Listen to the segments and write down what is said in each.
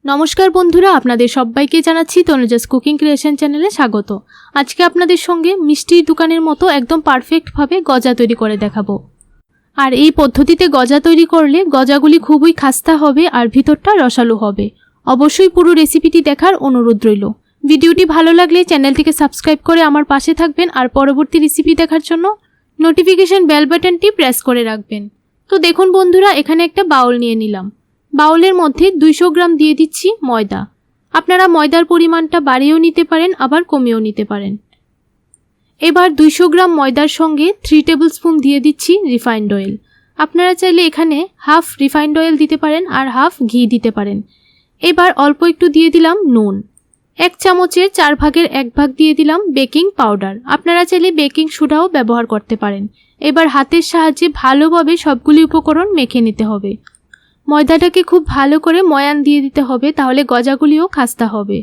নমস্কার বন্ধুরা, আপনাদের সবাইকে জানাচ্ছি তনুজাস কুকিং ক্রিয়েশন চ্যানেলে স্বাগত। আজকে আপনাদের সঙ্গে মিষ্টির দোকানের মতো একদম পারফেক্টভাবে গজা তৈরি করে দেখাবো। আর এই পদ্ধতিতে গজা তৈরি করলে গজাগুলি খুবই খাস্তা হবে আর ভিতরটা রসালো হবে। অবশ্যই পুরো রেসিপিটি দেখার অনুরোধ রইল। ভিডিওটি ভালো লাগলে চ্যানেলটিকে সাবস্ক্রাইব করে আমার পাশে থাকবেন আর পরবর্তী রেসিপি দেখার জন্য নোটিফিকেশন বেল বাটনটি প্রেস করে রাখবেন। তো দেখুন বন্ধুরা, এখানে একটা বাউল নিয়ে নিলাম। বাউলের মধ্যে 200 গ্রাম দিয়ে দিচ্ছি ময়দা। আপনারা ময়দার পরিমাণটা বাড়িয়েও নিতে পারেন, আবার কমিয়েও নিতে পারেন। এবার 200 গ্রাম ময়দার সঙ্গে 3 টেবিল স্পুন দিয়ে দিচ্ছি রিফাইন্ড অয়েল। আপনারা চাইলে এখানে হাফ রিফাইন্ড অয়েল দিতে পারেন আর হাফ ঘি দিতে পারেন। এবার অল্প একটু দিয়ে দিলাম নুন। 1 চামচের 4 ভাগের 1 ভাগ দিয়ে দিলাম বেকিং পাউডার। আপনারা চাইলে বেকিং সোডাও ব্যবহার করতে পারেন। এবার হাতের সাহায্যে ভালোভাবে সবগুলি উপকরণ মেখে নিতে হবে। ময়দাটাকে খুব ভালো করে ময়ান দিয়ে দিতে হবে, তাহলে গজাগুলিও খাস্তা হবে।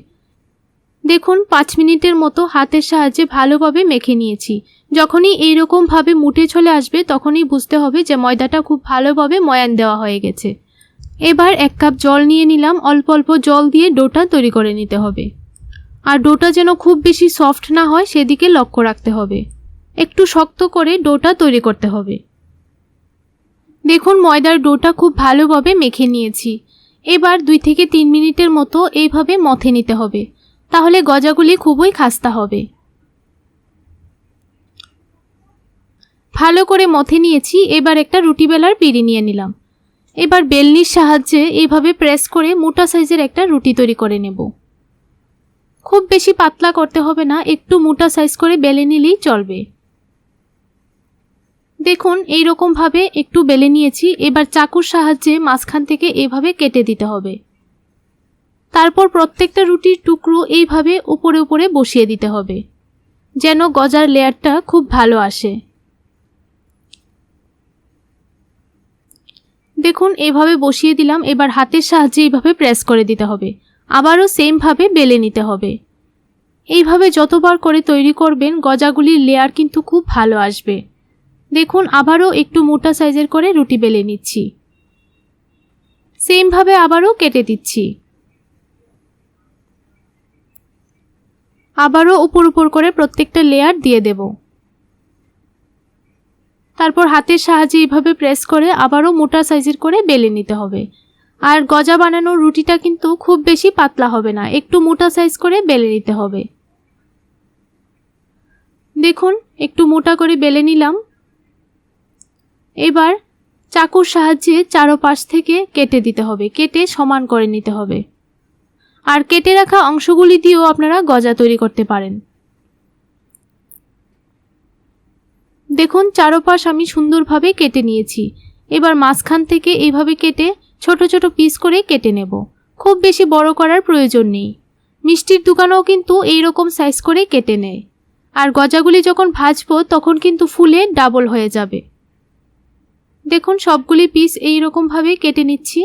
দেখুন 5 মিনিটের মতো হাতের সাহায্যে ভালোভাবে মেখে নিয়েছি। যখনই এইরকমভাবে মুঠে চলে আসবে তখনই বুঝতে হবে যে ময়দাটা খুব ভালোভাবে ময়ান দেওয়া হয়ে গেছে। এবার 1 কাপ জল নিয়ে নিলাম। অল্প অল্প জল দিয়ে ডোটা তৈরি করে নিতে হবে। আর ডোটা যেন খুব বেশি সফট না হয় সেদিকে লক্ষ্য রাখতে হবে। একটু শক্ত করে ডোটা তৈরি করতে হবে। দেখুন ময়দার ডোটা খুব ভালোভাবে মেখে নিয়েছি। এবার 2 থেকে 3 মিনিটের মতো এইভাবে মথে নিতে হবে, তাহলে গজাগুলি খুবই খাস্তা হবে। ভালো করে মথে নিয়েছি। এবার একটা রুটি বেলার পিঁড়ি নিয়ে নিলাম। এবার বেলনির সাহায্যে এইভাবে প্রেস করে মোটা সাইজের একটা রুটি তৈরি করে নেব। খুব বেশি পাতলা করতে হবে না, একটু মোটা সাইজ করে বেলে নিলেই চলবে। দেখুন এইরকমভাবে একটু বেলে নিয়েছি। এবার চাকুর সাহায্যে মাঝখান থেকে এইভাবে কেটে দিতে হবে। তারপর প্রত্যেকটা রুটির টুকরো এইভাবে উপরে উপরে বসিয়ে দিতে হবে, যেন গজার লেয়ারটা খুব ভালো আসে। দেখুন এইভাবে বসিয়ে দিলাম। এবার হাতের সাহায্যে এইভাবে প্রেস করে দিতে হবে। আবারও সেমভাবে বেলে নিতে হবে। এইভাবে যতবার করে তৈরি করবেন গজাগুলির লেয়ার কিন্তু খুব ভালো আসবে। দেখুন আবারও একটু মোটা সাইজের করে রুটি বেলে নিচ্ছি। সেমভাবে আবারও কেটে দিচ্ছি। আবারও উপর উপর করে প্রত্যেকটা লেয়ার দিয়ে দেব। তারপর হাতের সাহায্যে এইভাবে প্রেস করে আবারও মোটা সাইজের করে বেলে নিতে হবে। আর গজা বানানোর রুটিটা কিন্তু খুব বেশি পাতলা হবে না, একটু মোটা সাইজ করে বেলে নিতে হবে। দেখুন একটু মোটা করে বেলে নিলাম। এবার চাকুর সাহায্যে চারপাশ থেকে কেটে দিতে হবে, কেটে সমান করে নিতে হবে। আর কেটে রাখা অংশগুলি দিয়েও আপনারা গজা তৈরি করতে পারেন। দেখুন চারপাশ আমি সুন্দরভাবে কেটে নিয়েছি। এবার মাঝখান থেকে এইভাবে কেটে ছোট ছোট পিস করে কেটে নেব। খুব বেশি বড় করার প্রয়োজন নেই। মিষ্টির দোকানেও কিন্তু এইরকম সাইজ করে কেটে নেয়। আর গজাগুলি যখন ভাজবো তখন কিন্তু ফুলে ডাবল হয়ে যাবে। দেখুন সবগুলি পিস এইরকমভাবে কেটে নিচ্ছি।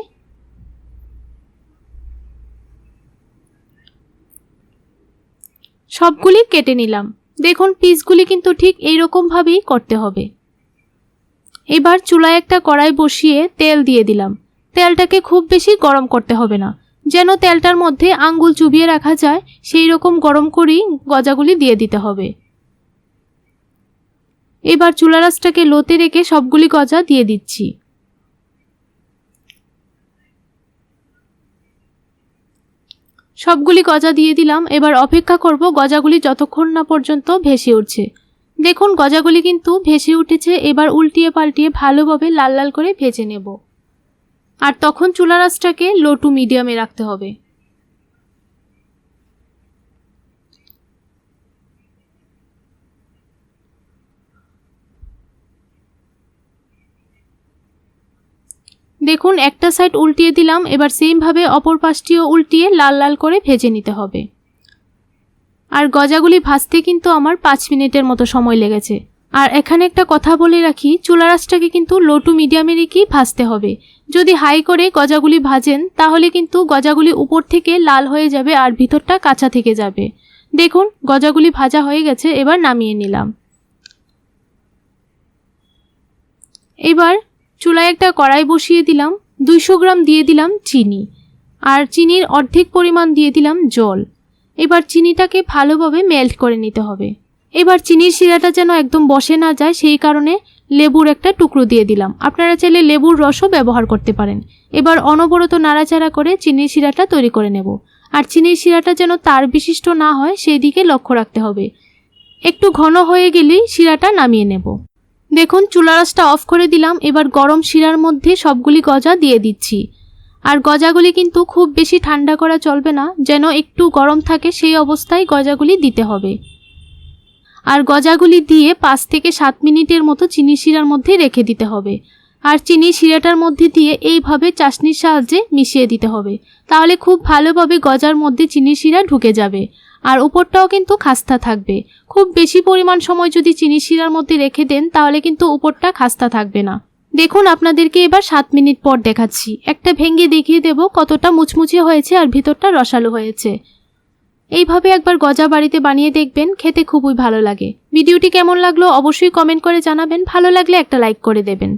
সবগুলি কেটে নিলাম। দেখুন পিসগুলি কিন্তু ঠিক এইরকমভাবেই করতে হবে। এবার চুলায় একটা কড়াই বসিয়ে তেল দিয়ে দিলাম। তেলটাকে খুব বেশি গরম করতে হবে না, যেন তেলটার মধ্যে আঙ্গুল চুবিয়ে রাখা যায় সেই রকম গরম করেই গজাগুলি দিয়ে দিতে হবে। এবার চুলা আঁচটাকে লোতে রেখে সবগুলি গজা দিয়ে দিচ্ছি। সবগুলি গজা দিয়ে দিলাম। এবার অপেক্ষা করব গজাগুলি যতক্ষণ না পর্যন্ত ভেসে উঠছে। দেখুন গজাগুলি কিন্তু ভেসে উঠেছে। এবার উল্টিয়ে পাল্টিয়ে ভালোভাবে লাল লাল করে ভেজে নেব। আর তখন চুলার আঁচটাকে লো টু মিডিয়ামে রাখতে হবে। দেখুন একটা সাইড উল্টিয়ে দিলাম। এবার সেমভাবে অপর পাশটিও উল্টিয়ে লাল লাল করে ভেজে নিতে হবে। আর গজাগুলি ভাজতে কিন্তু আমার 5 মিনিটের মতো সময় লেগেছে। আর এখানে একটা কথা বলে রাখি, চুলার আঁচটাকে কিন্তু লো টু মিডিয়ামে রেখেই ভাজতে হবে। যদি হাই করে গজাগুলি ভাজেন তাহলে কিন্তু গজাগুলি উপর থেকে লাল হয়ে যাবে আর ভিতরটা কাঁচা থেকে যাবে। দেখুন গজাগুলি ভাজা হয়ে গেছে। এবার নামিয়ে নিলাম। এবার চুলায় একটা কড়াই বসিয়ে দিলাম। 200 গ্রাম দিয়ে দিলাম চিনি। আর চিনির অর্ধেক পরিমাণ দিয়ে দিলাম জল। এবার চিনিটাকে ভালোভাবে মেল্ট করে নিতে হবে। এবার চিনির শিরাটা যেন একদম বসে না যায় সেই কারণে লেবুর একটা টুকরো দিয়ে দিলাম। আপনারা চাইলে লেবুর রসও ব্যবহার করতে পারেন। এবার অনবরত নাড়াচাড়া করে চিনির শিরাটা তৈরি করে নেব। আর চিনির শিরাটা যেন তার বিশিষ্ট না হয় সেই দিকে লক্ষ্য রাখতে হবে। একটু ঘন হয়ে গেলেই শিরাটা নামিয়ে নেব। দেখুন চুলার আঁচটা অফ করে দিলাম। এবার গরম শিরার মধ্যে সবগুলি গজা দিয়ে দিচ্ছি। আর গজাগুলি কিন্তু খুব বেশি ঠান্ডা করা চলবে না, যেন একটু গরম থাকে সেই অবস্থায় গজাগুলি দিতে হবে। আর গজাগুলি দিয়ে 5 থেকে 7 মিনিটের মতো চিনি শিরার মধ্যে রেখে দিতে হবে। আর চিনি শিরাটার মধ্যে দিয়ে এইভাবে চাশনির সাহায্যে মিশিয়ে দিতে হবে। তাহলে খুব ভালোভাবে গজার মধ্যে চিনি শিরা ঢুকে যাবে। আর উপরটাও কিন্তু খাস্তা থাকবে। খুব বেশি পরিমাণ সময় যদি চিনি শিরার মধ্যে রেখে দেন তাহলে কিন্তু উপরটা খাস্তা থাকবে না। দেখুন আপনাদেরকে এবার 7 মিনিট পর দেখাচ্ছি। একটা ভেঙে দেখিয়ে দেব কতটা মুচমুচে হয়েছে আর ভিতরটা রসালো হয়েছে। এইভাবে একবার গজা বাড়িতে বানিয়ে দেখবেন, খেতে খুবই ভালো লাগে। ভিডিওটি কেমন লাগলো অবশ্যই কমেন্ট করে জানাবেন। ভালো লাগলে একটা লাইক করে দেবেন।